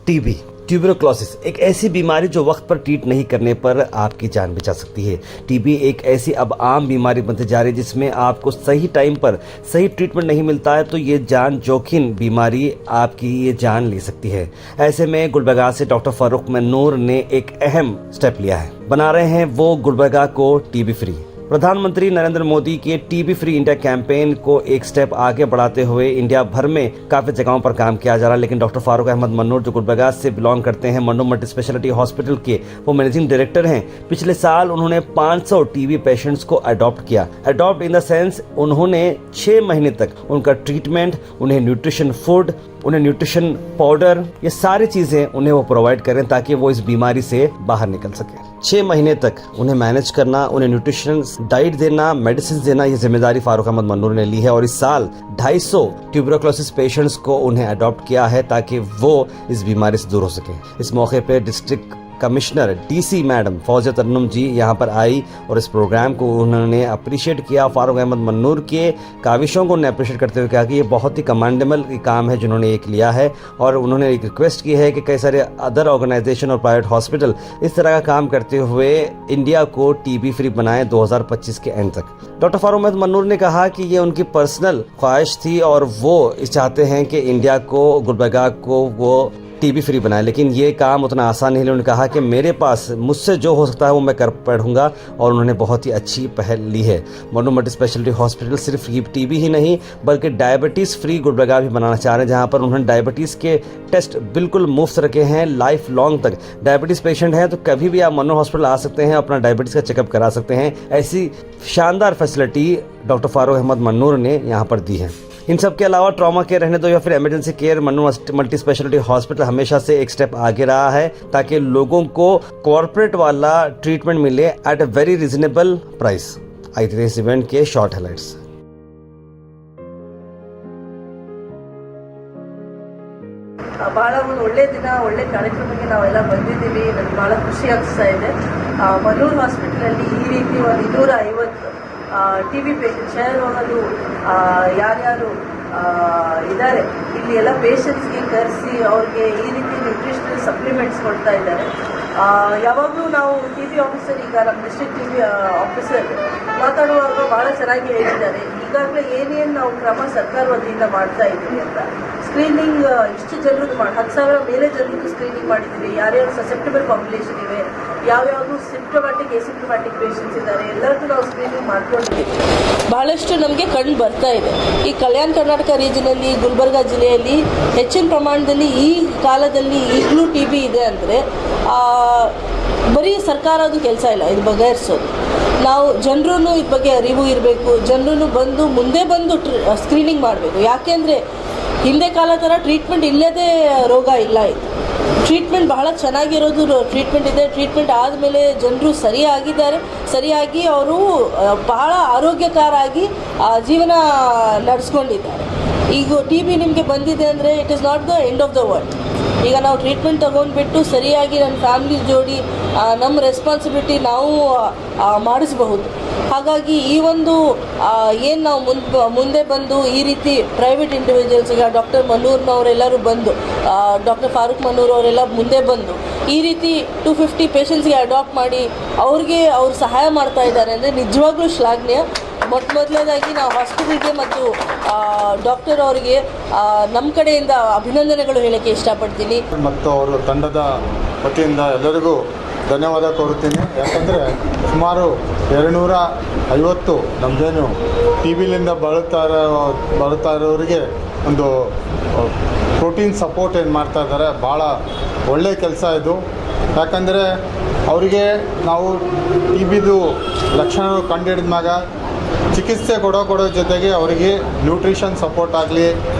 TB tuberculosis एक ऐसी बीमारी जो वक्त पर ट्रीट नहीं करने पर आपकी जान बचा सकती है। टीबी एक ऐसी अब आम बीमारी बनती जा रही है जिसमें आपको सही टाइम पर सही ट्रीटमेंट नहीं मिलता है तो ये जान जोखिम बीमारी आपकी ये जान ले सकती है। ऐसे में गुलबर्गा से डॉक्टर फारूक मन्नूर ने एक अहम स्टेप लिया है, बना रहे हैं वो गुलबर्गा को टीबी फ्री। प्रधानमंत्री नरेंद्र मोदी के टीबी फ्री इंडिया कैंपेन को एक स्टेप आगे बढ़ाते हुए इंडिया भर में काफी जगहों पर काम किया जा रहा है, लेकिन डॉक्टर फारूक अहमद मन्नूर जो गुलबर्गा से बिलोंग करते हैं, मन्नूर मल्टी स्पेशलिटी हॉस्पिटल के वो मैनेजिंग डायरेक्टर हैं। पिछले साल उन्होंने 500 टीबी पेशेंट्स को अडॉप्ट किया। अडॉप्ट इन द सेंस उन्होंने 6 महीने तक उनका ट्रीटमेंट, उन्हें न्यूट्रिशन फूड, उन्हें न्यूट्रिशन पाउडर, ये सारी चीजें उन्हें वो प्रोवाइड करें ताकि वो इस बीमारी से बाहर निकल सके। 6 महीने तक उन्हें मैनेज करना, उन्हें न्यूट्रिशन डाइट देना, मेडिसिन देना, ये जिम्मेदारी फारूक अहमद मन्नूर ने ली है और इस साल 250 ट्यूबरक्लोसिस पेशेंट्स को उन्हें अडॉप्ट किया है ताकि वो इस बीमारी से दूर हो सके। इस मौके पे district commissioner DC madam Fauzia Tarannum ji यहाँ पर आई और इस प्रोग्राम को उन्होंने अप्रिशिएट किया। फारूक अहमद मन्नूर के काविशों को उन्होंने अप्रिशिएट करते हुए कहा कि ये बहुत ही कमांडेबल काम है जिन्होंने एक लिया है और उन्होंने एक रिक्वेस्ट की है कि कई सारे अदर ऑर्गेनाइजेशन और प्राइवेट हॉस्पिटल इस तरह का काम करते हुए इंडिया को टीबी फ्री बनाएं 2025 के एंड तक। डॉक्टर फारूक अहमद मन्नूर ने कहा कि ये उनकी पर्सनल ख्वाहिश थी और वो चाहते हैं कि इंडिया को, गुलबर्गा को वो टीबी फ्री बनाए, लेकिन ये काम उतना आसान नहीं है। उन्होंने कहा कि मेरे पास मुझसे जो हो सकता है वो मैं कर पढ़ूंगा और उन्होंने बहुत ही अच्छी पहल ली है। मन्नूर मल्टी स्पेशलिटी हॉस्पिटल सिर्फ टीबी ही नहीं बल्कि डायबिटीज़ फ्री गुलबर्गा भी बनाना चाह रहे हैं, जहां पर उन्होंने डायबिटीज़ के टेस्ट बिल्कुल मुफ्त रखे हैं लाइफ लॉन्ग तक। डायबिटीज़ पेशेंट हैं तो कभी भी आप मन्नूर हॉस्पिटल आ सकते हैं, अपना डायबिटीज़ का चेकअप करा सकते हैं। ऐसी शानदार फैसिलिटी डॉक्टर फारूक अहमद मन्नूर ने यहाँ पर दी है। इन सब के अलावा ट्रॉमा केयर रहने दो या फिर emergency care, Mannur multi speciality hospital हमेशा से एक स्टेप आगे रहा है ताकि लोगों को कॉर्पोरेट वाला ट्रीटमेंट मिले at a very reasonable price. आई थी इस इवेंट के शॉर्ट हाइलाइट्स। ಭಾಳ ಒಂದು ಒಳ್ಳೆ ದಿನ, ಒಳ್ಳೆ ಕಾರ್ಯಕ್ರಮಕ್ಕೆ ನಾವೆಲ್ಲ ಬಂದಿದ್ದೀವಿ. ನನಗೆ ಭಾಳ ಖುಷಿ ಆಗ್ತಾ ಇದೆ. ಮನ್ನೂರು ಹಾಸ್ಪಿಟಲಲ್ಲಿ ಈ ರೀತಿ ಒಂದು 250 ಟಿ ಬಿ ಪೇಷಂಟ್ ಶಹರವಾಗಲು ಯಾರ್ಯಾರು ಇದ್ದಾರೆ ಇಲ್ಲಿ ಎಲ್ಲ ಪೇಷಂಟ್ಸ್ಗೆ ಕರೆಸಿ ಅವ್ರಿಗೆ ಈ ರೀತಿ ನ್ಯೂಟ್ರಿಷನಲ್ ಸಪ್ಲಿಮೆಂಟ್ಸ್ ಕೊಡ್ತಾ ಇದ್ದಾರೆ. ಯಾವಾಗಲೂ ನಾವು ಟಿ ಬಿ ಆಫೀಸರ್, ಈಗ ನಮ್ಮ ಡಿಸ್ಟ್ರಿಕ್ಟ್ ಟಿ ಬಿ ಆಫೀಸರ್ ಮಾತಾಡುವಾಗ ಭಾಳ ಚೆನ್ನಾಗಿ ಹೇಳಿದ್ದಾರೆ. ಈಗಾಗಲೇ ಏನೇನು ನಾವು ಕ್ರಮ ಸರ್ಕಾರ ವತಿಯಿಂದ ಮಾಡ್ತಾ ಇದ್ದೀವಿ ಅಂತ. ಸ್ಕ್ರೀನಿಂಗ್ ಇಷ್ಟು ಜನರದ್ದು 10,000 ಮೇಲೆ ಜನರದ್ದು ಸ್ಕ್ರೀನಿಂಗ್ ಮಾಡಿದ್ದೀವಿ. ಯಾರ್ಯಾರು ಸಸೆಪ್ಟಬಲ್ ಪಾಪ್ಯುಲೇಷನ್ ಇವೆ, ಯಾವ್ಯಾವುದು ಸಿಂಪ್ಟಮ್ಯಾಟಿಕ್ ಎಸಿಂಪ್ಟಮ್ಯಾಟಿಕ್ ಪೇಷಂಟ್ಸ್ ಇದ್ದಾರೆ, ಎಲ್ಲರಿಗೂ ನಾವು ಸ್ಕ್ರೀನಿಂಗ್ ಮಾಡ್ಕೊಂಡಿದ್ದೀವಿ. ಬಹಳಷ್ಟು ನಮಗೆ ಕಂಡು ಬರ್ತಾ ಇದೆ. ಈ ಕಲ್ಯಾಣ ಕರ್ನಾಟಕ ರೀಜನಲ್ಲಿ, ಗುಲ್ಬರ್ಗಾ ಜಿಲ್ಲೆಯಲ್ಲಿ ಹೆಚ್ಚಿನ ಪ್ರಮಾಣದಲ್ಲಿ ಈ ಕಾಲದಲ್ಲಿ ಈಗಲೂ ಟಿ ಬಿ ಇದೆ ಅಂದರೆ ಬರೀ ಸರ್ಕಾರದ್ದು ಕೆಲಸ ಇಲ್ಲ ಇದು ಬಗೆಹರಿಸೋದು. ನಾವು ಜನರೂ ಇದ್ರ ಬಗ್ಗೆ ಅರಿವು ಇರಬೇಕು, ಜನರೂ ಮುಂದೆ ಬಂದು ಸ್ಕ್ರೀನಿಂಗ್ ಮಾಡಬೇಕು. ಯಾಕೆಂದರೆ ಹಿಂದೆ ಕಾಲ ಥರ ಟ್ರೀಟ್ಮೆಂಟ್ ಇಲ್ಲದೇ ರೋಗ ಇಲ್ಲ. ಇದು ಟ್ರೀಟ್ಮೆಂಟ್ ಬಹಳ ಚೆನ್ನಾಗಿರೋದು ಟ್ರೀಟ್ಮೆಂಟ್ ಇದೆ. ಟ್ರೀಟ್ಮೆಂಟ್ ಆದಮೇಲೆ ಜನರು ಸರಿಯಾಗಿ ಅವರು ಬಹಳ ಆರೋಗ್ಯಕರಾಗಿ ಜೀವನ ನಡೆಸ್ಕೊಂಡಿದ್ದಾರೆ. ಈಗ ಟಿ ಬಿ ನಿಮಗೆ ಬಂದಿದೆ ಅಂದರೆ it is not the end of the world. ಈಗ ನಾವು ಟ್ರೀಟ್ಮೆಂಟ್ ತೊಗೊಂಡ್ಬಿಟ್ಟು ಸರಿಯಾಗಿ ನನ್ನ ಫ್ಯಾಮಿಲಿ ಜೋಡಿ ನಮ್ಮ ರೆಸ್ಪಾನ್ಸಿಬಿಲಿಟಿ ನಾವು ಮಾಡಿಸಬಹುದು. ಹಾಗಾಗಿ ಈ ಒಂದು ಏನು ನಾವು ಮುಂದೆ ಬಂದು ಈ ರೀತಿ ಪ್ರೈವೇಟ್ ಇಂಡಿವಿಜುವಲ್ಸ್, ಈಗ ಡಾಕ್ಟರ್ ಮನ್ನೂರ್ನವರೆಲ್ಲರೂ ಬಂದು, ಡಾಕ್ಟರ್ ಫಾರೂಕ್ ಮನ್ನೂರ್ ಅವರೆಲ್ಲ ಮುಂದೆ ಬಂದು ಈ ರೀತಿ 250 ಪೇಷಂಟ್ಸ್ಗೆ ಅಡಾಪ್ಟ್ ಮಾಡಿ ಅವ್ರಿಗೆ ಸಹಾಯ ಮಾಡ್ತಾ ಇದ್ದಾರೆ ಅಂದರೆ ನಿಜವಾಗ್ಲೂ ಶ್ಲಾಘನೀಯ. ಮೊದಲನೇದಾಗಿ ನಾವು ಹಾಸ್ಪಿಟಲ್ಗೆ ಮತ್ತು ಡಾಕ್ಟರ್ ಅವರಿಗೆ ನಮ್ಮ ಕಡೆಯಿಂದ ಅಭಿನಂದನೆಗಳು ಹೇಳೋಕ್ಕೆ ಇಷ್ಟಪಡ್ತೀನಿ ಮತ್ತು ಅವರ ತಂಡದ ವತಿಯಿಂದ ಎಲ್ಲರಿಗೂ ಧನ್ಯವಾದ ಕೋರುತ್ತೀನಿ. ಯಾಕಂದರೆ ಸುಮಾರು 250 ನಮ್ಮದೇನು ಟಿ ಬಿಲಿಂದ ಬಳಲ್ತಾ ಇರೋರಿಗೆ ಒಂದು ಪ್ರೋಟೀನ್ ಸಪೋರ್ಟ್ ಏನು ಮಾಡ್ತಾ ಇದ್ದಾರೆ, ಭಾಳ ಒಳ್ಳೆಯ ಕೆಲಸ ಇದು. ಯಾಕಂದರೆ ಅವರಿಗೆ ನಾವು ಟಿ ಬಿದು ಲಕ್ಷಣಗಳು ಕಂಡುಹಿಡಿದ್ಮ್ಯಾಗ ಚಿಕಿತ್ಸೆ ಕೊಡೋ ಜೊತೆಗೆ ಅವರಿಗೆ ನ್ಯೂಟ್ರಿಷನ್ ಸಪೋರ್ಟ್ ಆಗಲಿ,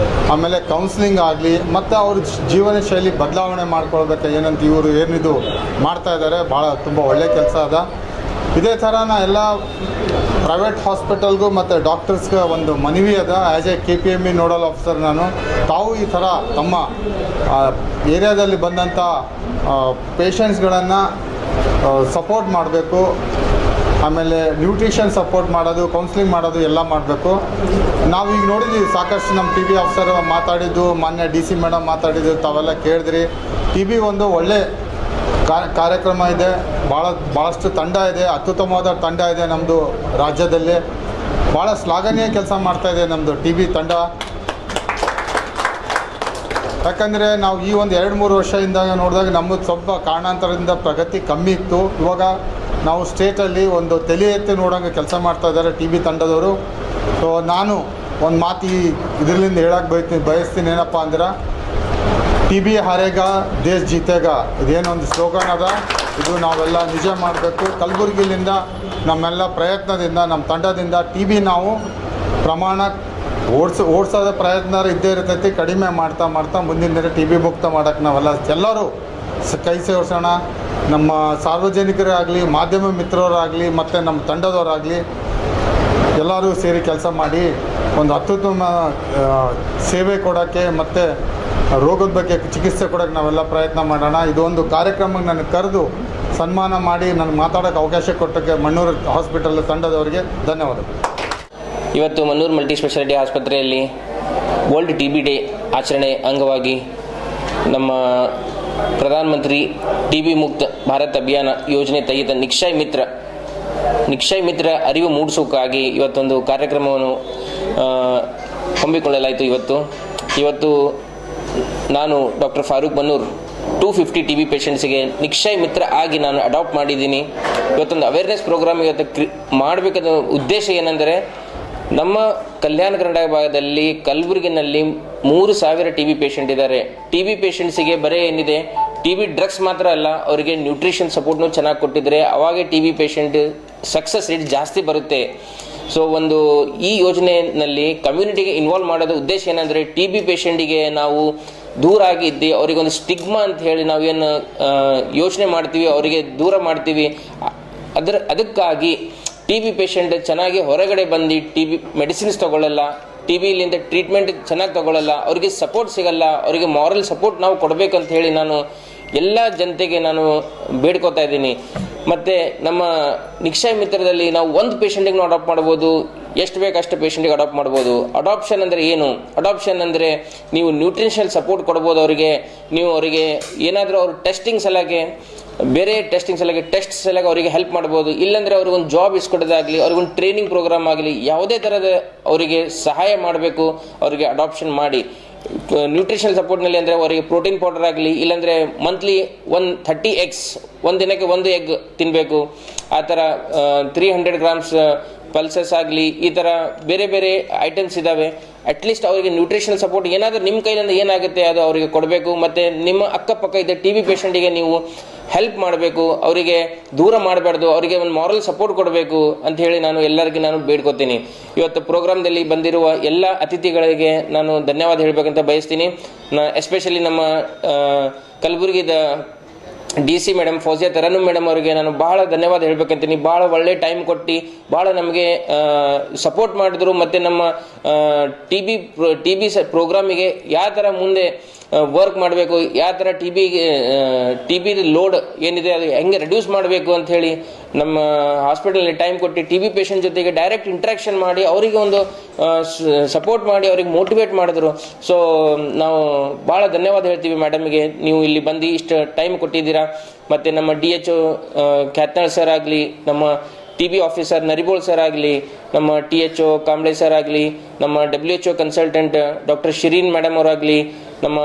ಆಮೇಲೆ ಕೌನ್ಸಿಲಿಂಗ್ ಆಗಲಿ, ಮತ್ತು ಅವ್ರ ಜೀವನ ಶೈಲಿ ಬದಲಾವಣೆ ಮಾಡ್ಕೊಳ್ಬೇಕು ಏನಂತ ಇವರು ಏನಿದು ಮಾಡ್ತಾ ಇದ್ದಾರೆ, ಭಾಳ ತುಂಬ ಒಳ್ಳೆಯ ಕೆಲಸ ಅದ. ಇದೇ ಥರ ನಾ ಎಲ್ಲ ಪ್ರೈವೇಟ್ ಹಾಸ್ಪಿಟಲ್ಗೂ ಮತ್ತು ಡಾಕ್ಟರ್ಸ್ಗೆ ಒಂದು ಮನವಿ ಅದ. As A KPME nodal officer ತಾವು ಈ ಥರ ತಮ್ಮ ಏರಿಯಾದಲ್ಲಿ ಬಂದಂಥ ಪೇಷಂಟ್ಸ್ಗಳನ್ನು ಸಪೋರ್ಟ್ ಮಾಡಬೇಕು. ಆಮೇಲೆ ನ್ಯೂಟ್ರಿಷನ್ ಸಪೋರ್ಟ್ ಮಾಡೋದು, ಕೌನ್ಸಿಲಿಂಗ್ ಮಾಡೋದು ಎಲ್ಲ ಮಾಡಬೇಕು. ನಾವೀಗ ನೋಡಿದ್ದೀವಿ ಸಾಕಷ್ಟು ನಮ್ಮ ಟಿ ಬಿ ಆಫೀಸರ್ ಮಾತಾಡಿದ್ದು, ಮಾನ್ಯ DC ಮೇಡಮ್ ಮಾತಾಡಿದ್ದು ತಾವೆಲ್ಲ ಕೇಳಿದ್ರಿ. ಟಿ ಬಿ ಒಂದು ಒಳ್ಳೆ ಕಾರ್ಯಕ್ರಮ ಇದೆ. ಭಾಳಷ್ಟು ತಂಡ ಇದೆ, ಅತ್ಯುತ್ತಮವಾದ ತಂಡ ಇದೆ ನಮ್ಮದು ರಾಜ್ಯದಲ್ಲಿ. ಭಾಳ ಶ್ಲಾಘನೀಯ ಕೆಲಸ ಮಾಡ್ತಾಯಿದೆ ನಮ್ಮದು ಟಿ ಬಿ ತಂಡ. ಯಾಕಂದರೆ ನಾವು ಈ ಒಂದು 2-3 ವರ್ಷದಿಂದ ನೋಡಿದಾಗ ನಮ್ಮದು ಸ್ವಲ್ಪ ಕಾರಣಾಂತರದಿಂದ ಪ್ರಗತಿ ಕಮ್ಮಿ ಇತ್ತು. ಇವಾಗ ನಾವು ಸ್ಟೇಟಲ್ಲಿ ಒಂದು ತಲೆ ಎತ್ತಿ ನೋಡೋಂಗೆ ಕೆಲಸ ಮಾಡ್ತಾಯಿದ್ದಾರೆ ಟಿ ಬಿ ತಂಡದವರು. ಸೊ ನಾನು ಒಂದು ಮಾತು ಇದರಿಂದ ಹೇಳಕ್ಕೆ ಬಯಸ್ತೀನಿ ಏನಪ್ಪ ಅಂದ್ರೆ, ಟಿ ಬಿ ಹಾರೇಗ ದೇಶ ಜೀತೆಗ ಇದೇನೊಂದು ಸ್ಲೋಗನ್ ಅದ. ಇದು ನಾವೆಲ್ಲ ನಿಜ ಮಾಡಬೇಕು. ಕಲಬುರಗಿಲಿಂದ ನಮ್ಮೆಲ್ಲ ಪ್ರಯತ್ನದಿಂದ ನಮ್ಮ ತಂಡದಿಂದ ಟಿ ಬಿ ನಾವು ಪ್ರಮಾಣ ಓಡಿಸೋದ ಪ್ರಯತ್ನ ಇದ್ದೇ ಇರ್ತೈತಿ. ಕಡಿಮೆ ಮಾಡ್ತಾ ಮುಂದಿನ ದಿನ ಟಿ ಬಿ ಮುಕ್ತ ಮಾಡೋಕ್ಕೆ ನಾವೆಲ್ಲ ಎಲ್ಲರೂ ಕೈ ಸೇರಿಸೋಣ. ನಮ್ಮ ಸಾರ್ವಜನಿಕರಾಗಲಿ, ಮಾಧ್ಯಮ ಮಿತ್ರರಾಗಲಿ ಮತ್ತು ನಮ್ಮ ತಂಡದವರಾಗಲಿ ಎಲ್ಲರೂ ಸೇರಿ ಕೆಲಸ ಮಾಡಿ ಒಂದು ಅತ್ಯುತ್ತಮ ಸೇವೆ ಕೊಡೋಕ್ಕೆ ಮತ್ತು ರೋಗದ ಬಗ್ಗೆ ಚಿಕಿತ್ಸೆ ಕೊಡೋಕ್ಕೆ ನಾವೆಲ್ಲ ಪ್ರಯತ್ನ ಮಾಡೋಣ. ಇದೊಂದು ಕಾರ್ಯಕ್ರಮಕ್ಕೆ ನನಗೆ ಕರೆದು ಸನ್ಮಾನ ಮಾಡಿ ನನಗೆ ಮಾತಾಡೋಕ್ಕೆ ಅವಕಾಶ ಕೊಟ್ಟಕ್ಕೆ ಮಣ್ಣೂರು ಹಾಸ್ಪಿಟಲ್ ತಂಡದವರಿಗೆ ಧನ್ಯವಾದಗಳು. ಇವತ್ತು ಮಣ್ಣೂರು ಮಲ್ಟಿ ಸ್ಪೆಷಾಲಿಟಿ ಆಸ್ಪತ್ರೆಯಲ್ಲಿ ವರ್ಲ್ಡ್ ಟಿ ಬಿ ಡೇ ಆಚರಣೆ ಅಂಗವಾಗಿ ನಮ್ಮ ಪ್ರಧಾನಮಂತ್ರಿ ಟಿ ಬಿ ಮುಕ್ತ ಭಾರತ್ ಅಭಿಯಾನ ಯೋಜನೆ ತೈಯಿತ ನಿಕ್ಷಯ್ ಮಿತ್ರ ಅರಿವು ಮೂಡಿಸೋಕ್ಕಾಗಿ ಇವತ್ತೊಂದು ಕಾರ್ಯಕ್ರಮವನ್ನು ಹಮ್ಮಿಕೊಳ್ಳಲಾಯಿತು. ಇವತ್ತು ನಾನು doctor Farooq Mannur 250 T B ಪೇಷಂಟ್ಸಿಗೆ ನಿಕ್ಷಯ್ ಮಿತ್ರ ಆಗಿ ನಾನು ಅಡಾಪ್ಟ್ ಮಾಡಿದ್ದೀನಿ. ಇವತ್ತೊಂದು ಅವೇರ್ನೆಸ್ ಪ್ರೋಗ್ರಾಮ್ ಮಾಡಬೇಕಾದ ಉದ್ದೇಶ ಏನೆಂದರೆ, ನಮ್ಮ ಕಲ್ಯಾಣ ಕರ್ನಾಟಕ ಭಾಗದಲ್ಲಿ ಕಲಬುರಗಿನಲ್ಲಿ 3,000 ಟಿ ಬಿ ಪೇಷಂಟ್ ಇದ್ದಾರೆ. ಟಿ ಬಿ ಪೇಷಂಟ್ಸಿಗೆ ಬರೀ ಏನಿದೆ, ಟಿ ಬಿ ಡ್ರಗ್ಸ್ ಮಾತ್ರ ಅಲ್ಲ, ಅವರಿಗೆ ನ್ಯೂಟ್ರಿಷನ್ ಸಪೋರ್ಟ್ನು ಚೆನ್ನಾಗಿ ಕೊಟ್ಟಿದ್ರೆ ಅವಾಗೇ T B patient success rate ಜಾಸ್ತಿ ಬರುತ್ತೆ. ಸೊ ಈ ಯೋಜನೆಯಲ್ಲಿ ಕಮ್ಯುನಿಟಿಗೆ ಇನ್ವಾಲ್ವ್ ಮಾಡೋದು ಉದ್ದೇಶ ಏನಂದರೆ, ಟಿ ಬಿ ಪೇಷಂಟಿಗೆ ನಾವು ದೂರ ಆಗಿದ್ದು ಅವರಿಗೊಂದು ಸ್ಟಿಗ್ಮಾ ಅಂತ ಹೇಳಿ ನಾವೇನು ಯೋಚನೆ ಮಾಡ್ತೀವಿ, ಅವರಿಗೆ ದೂರ ಮಾಡ್ತೀವಿ. ಅದಕ್ಕಾಗಿ ಟಿ ಬಿ ಪೇಷಂಟ್ ಚೆನ್ನಾಗಿ ಹೊರಗಡೆ ಬಂದು ಟಿ ಬಿ ಮೆಡಿಸಿನ್ಸ್ ತಗೊಳ್ಳಲ್ಲ, ಟಿ ಬಿಲಿಂದ ಟ್ರೀಟ್ಮೆಂಟ್ ಚೆನ್ನಾಗಿ ತಗೊಳ್ಳಲ್ಲ, ಅವರಿಗೆ ಸಪೋರ್ಟ್ ಸಿಗಲ್ಲ. ಅವರಿಗೆ ಮಾರಲ್ ಸಪೋರ್ಟ್ ನಾವು ಕೊಡಬೇಕಂತ ಹೇಳಿ ನಾನು ಎಲ್ಲ ಜನತೆಗೆ ನಾನು ಬೇಡ್ಕೋತಾ ಇದ್ದೀನಿ. ಮತ್ತು ನಮ್ಮ ನಿಕ್ಷಯ್ ಮಿತ್ರದಲ್ಲಿ ನಾವು ಒಂದು ಪೇಷಂಟಿಗೆ ನಾವು ಅಡಾಪ್ಟ್ ಮಾಡ್ಬೋದು, ಎಷ್ಟು ಬೇಕು ಅಷ್ಟು ಪೇಷಂಟಿಗೆ ಅಡಾಪ್ಟ್ ಮಾಡ್ಬೋದು. ಅಡಾಪ್ಷನ್ ಅಂದರೆ ಏನು? ಅಡಾಪ್ಷನ್ ಅಂದರೆ ನೀವು ನ್ಯೂಟ್ರಿಷನಲ್ ಸಪೋರ್ಟ್ ಕೊಡ್ಬೋದು ಅವರಿಗೆ. ನೀವು ಅವರಿಗೆ ಏನಾದರೂ ಅವ್ರ ಟೆಸ್ಟಿಂಗ್ ಸಲಹೆ, ಬೇರೆ ಟೆಸ್ಟಿಂಗ್ ಸಲಹೆ, ಟೆಸ್ಟ್ ಸಲಹೆ ಅವರಿಗೆ ಹೆಲ್ಪ್ ಮಾಡ್ಬೋದು. ಇಲ್ಲಾಂದರೆ ಅವ್ರಿಗೊಂದು ಜಾಬ್ ಇಸ್ಕೊಡೋದಾಗಲಿ, ಅವ್ರಿಗೊಂದು ಟ್ರೈನಿಂಗ್ ಪ್ರೋಗ್ರಾಮ್ ಆಗಲಿ, ಯಾವುದೇ ಥರದ ಅವರಿಗೆ ಸಹಾಯ ಮಾಡಬೇಕು. ಅವರಿಗೆ ಅಡಾಪ್ಷನ್ ಮಾಡಿ ನ್ಯೂಟ್ರಿಷನಲ್ ಸಪೋರ್ಟ್ನಲ್ಲಿ ಅಂದರೆ ಅವರಿಗೆ ಪ್ರೋಟೀನ್ ಪೌಡರ್ ಆಗಲಿ, ಇಲ್ಲಾಂದರೆ ಮಂತ್ಲಿ 30 eggs, ಒಂದು ದಿನಕ್ಕೆ 1 egg ತಿನ್ನಬೇಕು. ಆ ಥರ 300 grams ಪಲ್ಸಸ್ ಆಗಲಿ, ಈ ಥರ ಬೇರೆ ಬೇರೆ ಐಟಮ್ಸ್ ಇದ್ದಾವೆ. ಅಟ್ಲೀಸ್ಟ್ ಅವರಿಗೆ ನ್ಯೂಟ್ರಿಷನಲ್ ಸಪೋರ್ಟ್ ಏನಾದರೂ ನಿಮ್ಮ ಕೈಲಿಂದ ಏನಾಗುತ್ತೆ ಅದು ಅವರಿಗೆ ಕೊಡಬೇಕು. ಮತ್ತು ನಿಮ್ಮ ಅಕ್ಕಪಕ್ಕ ಇದ್ದ ಟಿ ಬಿ ಪೇಷಂಟಿಗೆ ನೀವು ಹೆಲ್ಪ್ ಮಾಡಬೇಕು, ಅವರಿಗೆ ದೂರ ಮಾಡಬಾರ್ದು, ಅವರಿಗೆ ಒಂದು ಮಾರಲ್ ಸಪೋರ್ಟ್ ಕೊಡಬೇಕು ಅಂತ ಹೇಳಿ ನಾನು ಎಲ್ಲರಿಗೂ ನಾನು ಬೇಡ್ಕೋತೀನಿ. ಇವತ್ತು ಪ್ರೋಗ್ರಾಮ್ದಲ್ಲಿ ಬಂದಿರುವ ಎಲ್ಲ ಅತಿಥಿಗಳಿಗೆ ನಾನು ಧನ್ಯವಾದ ಹೇಳಬೇಕಂತ ಬಯಸ್ತೀನಿ. ಎಸ್ಪೆಷಲಿ ನಮ್ಮ ಕಲಬುರಗಿದ DC ಮೇಡಮ್ ಫೌಜಿಯಾ ತರನು ಮೇಡಮ್ ಅವರಿಗೆ ನಾನು ಭಾಳ ಧನ್ಯವಾದ ಹೇಳ್ಬೇಕಂತೀನಿ. ಭಾಳ ಒಳ್ಳೆ ಟೈಮ್ ಕೊಟ್ಟು ಭಾಳ ನಮಗೆ ಸಪೋರ್ಟ್ ಮಾಡಿದ್ರು. ಮತ್ತು ನಮ್ಮ ಟಿ ಬಿ ಪ್ರೋಗ್ರಾಮಿಗೆ ಯಾವ ಥರ ಮುಂದೆ ವರ್ಕ್ ಮಾಡಬೇಕು, ಯಾವ ಥರ ಟಿ ಬಿ ಲೋಡ್ ಏನಿದೆ ಅದು ಹೆಂಗೆ ರೆಡ್ಯೂಸ್ ಮಾಡಬೇಕು ಅಂತ ಹೇಳಿ ನಮ್ಮ ಹಾಸ್ಪಿಟಲ್ನಲ್ಲಿ ಟೈಮ್ ಕೊಟ್ಟು ಟಿ ಬಿ ಪೇಷಂಟ್ ಜೊತೆಗೆ ಡೈರೆಕ್ಟ್ ಇಂಟ್ರಾಕ್ಷನ್ ಮಾಡಿ ಅವರಿಗೆ ಒಂದು ಸಪೋರ್ಟ್ ಮಾಡಿ ಅವ್ರಿಗೆ ಮೋಟಿವೇಟ್ ಮಾಡಿದ್ರು. ಸೊ ನಾವು ಭಾಳ ಧನ್ಯವಾದ ಹೇಳ್ತೀವಿ ಮೇಡಮ್ಗೆ, ನೀವು ಇಲ್ಲಿ ಬಂದು ಇಷ್ಟು ಟೈಮ್ ಕೊಟ್ಟಿದ್ದೀರಾ. ಮತ್ತು ನಮ್ಮ DHO ಖ್ಯಾತ್ನಾಳ್ ಸರ್ ಆಗಲಿ, ನಮ್ಮ T B officer Naribol sir ಆಗಲಿ, ನಮ್ಮ THO ಕಾಂಬ್ಳೆ ಸರ್ ಆಗಲಿ, ನಮ್ಮ WHO consultant doctor Shirin madam ಅವರಾಗಲಿ, ನಮ್ಮ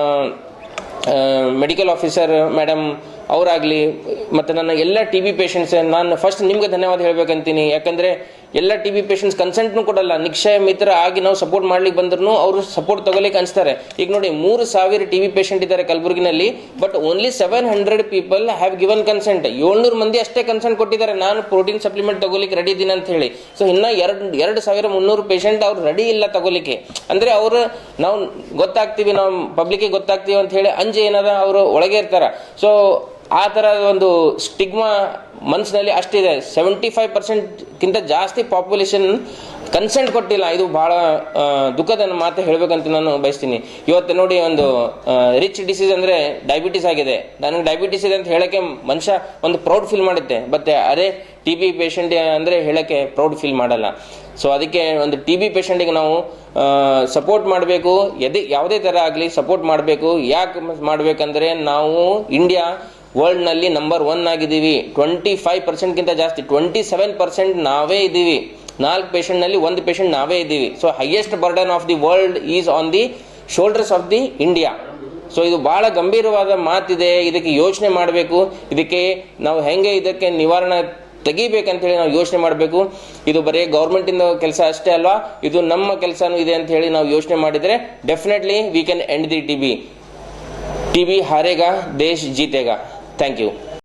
ಮೆಡಿಕಲ್ ಆಫೀಸರ್ ಮೇಡಮ್ ಅವರಾಗಲಿ, ಮತ್ತು ನನ್ನ ಎಲ್ಲ ಟಿ ಬಿ ಪೇಷಂಟ್ಸ್, ನಾನು ಫಸ್ಟ್ ನಿಮ್ಗೆ ಧನ್ಯವಾದ ಹೇಳ್ಬೇಕಂತೀನಿ. ಯಾಕಂದರೆ ಎಲ್ಲ ಟಿ ಬಿ ಪೇಷಂಟ್ಸ್ ಕನ್ಸೆಂಟ್ನೂ ಕೊಡಲ್ಲ. ನಿಕ್ಷಯ ಮಿತ್ರ ಆಗಿ ನಾವು ಸಪೋರ್ಟ್ ಮಾಡ್ಲಿಕ್ಕೆ ಬಂದ್ರೂ ಅವರು ಸಪೋರ್ಟ್ ತಗೊಲಿಕ್ಕೆ ಅನಿಸ್ತಾರೆ. ಈಗ ನೋಡಿ 3,000 ಟಿ ಬಿ ಪೇಷಂಟ್ ಇದ್ದಾರೆ ಕಲಬುರಗಿನಲ್ಲಿ, but only 700 people have given consent. 700 ಮಂದಿ ಅಷ್ಟೇ ಕನ್ಸೆಂಟ್ ಕೊಟ್ಟಿದ್ದಾರೆ, ನಾನು ಪ್ರೋಟೀನ್ ಸಪ್ಲಿಮೆಂಟ್ ತಗೋಲಿಕ್ಕೆ ರೆಡಿ ಇದ್ದೀನಿ ಅಂತ ಹೇಳಿ. ಸೊ ಇನ್ನು 2,300 ಪೇಷಂಟ್ ಅವ್ರು ರೆಡಿ ಇಲ್ಲ ತಗೋಲಿಕ್ಕೆ. ಅಂದರೆ ಅವರು ನಾವು ಗೊತ್ತಾಗ್ತೀವಿ, ನಾವು ಪಬ್ಲಿಕ್ಗೆ ಗೊತ್ತಾಗ್ತೀವಿ ಅಂತ ಹೇಳಿ ಅಂಜೆ ಏನದ ಅವರು ಒಳಗೆ ಇರ್ತಾರೆ. ಸೊ ಆ ಥರದ ಒಂದು ಸ್ಟಿಗ್ಮಾ ಮನಸ್ಸಿನಲ್ಲಿ ಅಷ್ಟಿದೆ. 75%ಗಿಂತ ಜಾಸ್ತಿ ಪಾಪ್ಯುಲೇಷನ್ ಕನ್ಸೆಂಟ್ ಕೊಟ್ಟಿಲ್ಲ. ಇದು ಬಹಳ ದುಃಖದ ಮಾತು ಹೇಳಬೇಕಂತ ನಾನು ಬಯಸ್ತೀನಿ. ಇವತ್ತು ನೋಡಿ, ಒಂದು ರಿಚ್ ಡಿಸೀಸ್ ಅಂದರೆ ಡಯಾಬಿಟಿಸ್ ಆಗಿದೆ. ನನಗೆ ಡಯಾಬಿಟಿಸ್ ಇದೆ ಅಂತ ಹೇಳೋಕ್ಕೆ ಮನುಷ್ಯ ಒಂದು ಪ್ರೌಡ್ ಫೀಲ್ ಮಾಡುತ್ತೆ. ಬಟ್ ಅದೇ ಟಿ ಬಿ ಪೇಷಂಟ್ ಅಂದರೆ ಹೇಳೋಕ್ಕೆ ಪ್ರೌಡ್ ಫೀಲ್ ಮಾಡಲ್ಲ. ಸೊ ಅದಕ್ಕೆ ಒಂದು ಟಿ ಬಿ ಪೇಷಂಟಿಗೆ ನಾವು ಸಪೋರ್ಟ್ ಮಾಡಬೇಕು. ಯಾವುದೇ ಥರ ಆಗಲಿ ಸಪೋರ್ಟ್ ಮಾಡಬೇಕು. ಯಾಕೆ ಮಾಡಬೇಕಂದ್ರೆ ನಾವು ಇಂಡಿಯಾ ವರ್ಲ್ಡ್ನಲ್ಲಿ ನಂಬರ್ 1 ಆಗಿದ್ದೀವಿ. 25%ಗಿಂತ ಜಾಸ್ತಿ 27% ನಾವೇ ಇದ್ದೀವಿ. 4 ಪೇಷಂಟ್ನಲ್ಲಿ 1 ಪೇಷಂಟ್ ನಾವೇ ಇದ್ದೀವಿ. So highest burden of the world is on the shoulders of the India. So ಇದು ಬಹಳ ಗಂಭೀರವಾದ ಮಾತಿದೆ. ಇದಕ್ಕೆ ಯೋಚನೆ ಮಾಡಬೇಕು. ಇದಕ್ಕೆ ನಾವು ಹೆಂಗೆ ಇದಕ್ಕೆ ನಿವಾರಣೆ ತೆಗಿಬೇಕಂತೇಳಿ ನಾವು ಯೋಚನೆ ಮಾಡಬೇಕು. ಇದು ಬರೀ ಗೌರ್ಮೆಂಟಿಂದ ಕೆಲಸ ಅಷ್ಟೇ ಅಲ್ವಾ, ಇದು ನಮ್ಮ ಕೆಲಸನೂ ಇದೆ ಅಂತ ಹೇಳಿ ನಾವು ಯೋಚನೆ ಮಾಡಿದರೆ definitely we can end the T B. हारेगा, देश जीतेगा. Thank you.